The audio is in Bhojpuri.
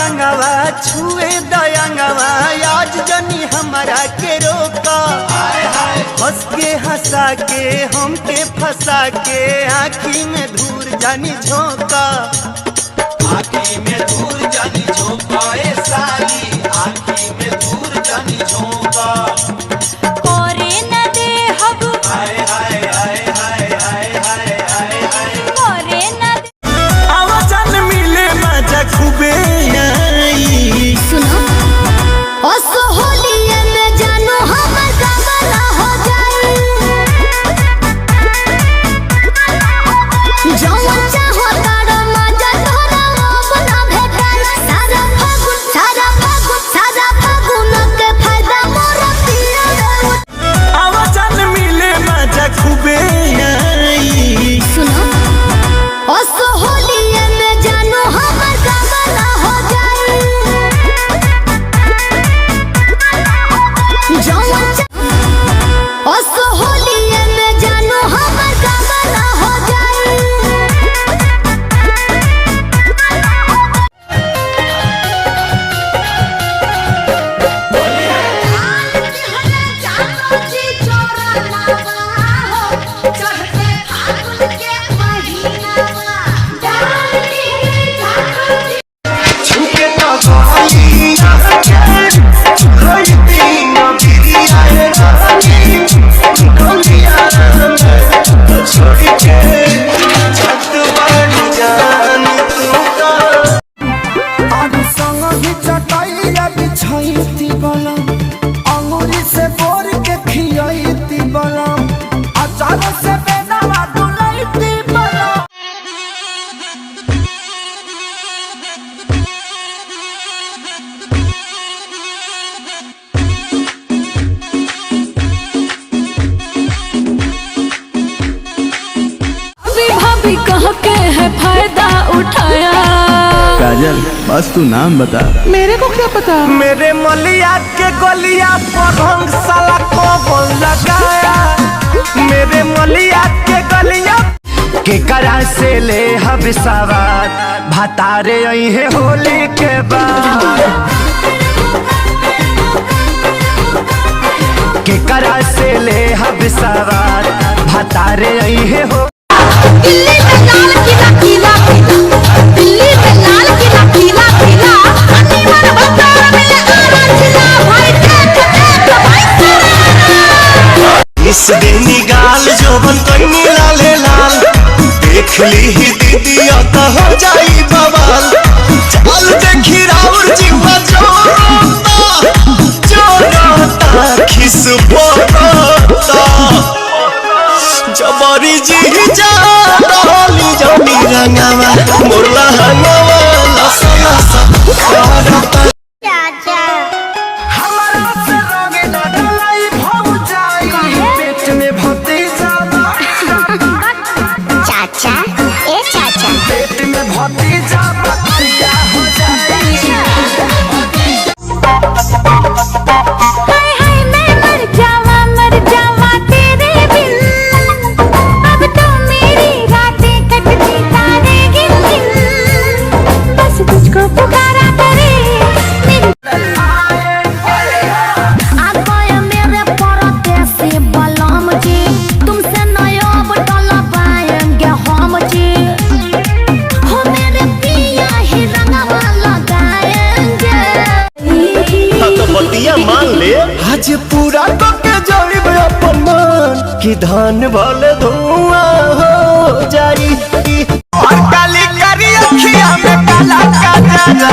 रंगवा छुए दयंगवा आज जनी हमारा के रोका हंस के हंसा के हमके फंसा के आँखी में धूर जानी झोंका आँखी में धूर जानी झोंका ए साली आँखी में धूर जानी झोंका कोरे न दे हब हाय हाय हाय हाय हाय हाय हाय हाय कोरे न दे आवाज़न मिले मजा खूबे आई सुनो होलिये में जानो हमर गवाना हो जाए जौन चाहो तारा मजा तोरा अपना भेटाई सारा फागुन के फायदा मोरा पिया आवाज़न मिले मजा खूबे आई सुनो होलिये में जानो हमर गवाना हो जाए होलिये में जानो हमर गवाना हो जाए कह के है फायदा उठाया काजल बस तू नाम बता। मेरे को क्या पता। मेरे मलिया के गलिया पर रंग साला कौन लगाया मेरे मलिया के गलिया के करा से ले हब सवार भतारे आई है होली के बाद के करा से ले हब सवार भतारे आई है हो दिल्ली में लाल किला किला दिल्ली में लाल किला किला किला अनिवार्य बाजार में आना जिला भाई देख भाई इस देनी गाल जो बन कहीं लाले लाल देख ली ही दीदी आता हो जाई बवाल चल देखी राउर जीवा जोड़ता खिस बोलता जबरी जी जा डाली जमी रंगावा मोरला हंगावा लसा लसा चाचा हमारा से रंगे ना डलाई भाव जाई पेट में भते जावा चाचा ए चाचा पेट में भते जावा क्या हो जाई हाय हाय मैं मर जावा तेरे बिन अब तो मेरी रातें कटती तारे गिन गिन बस तुझको पुकारा करे मेरी आगोया मेरे परदेसी बलम जी तुमसे नया बटला पाएंगे हम जी हो मेरे पिया ही रंगवा लगाएंगे तो बतिया मान ले आज पूरा तो के जाई अपन मन कि धान भले धुआं हो जाई और काली करी अखियां में काला काजरा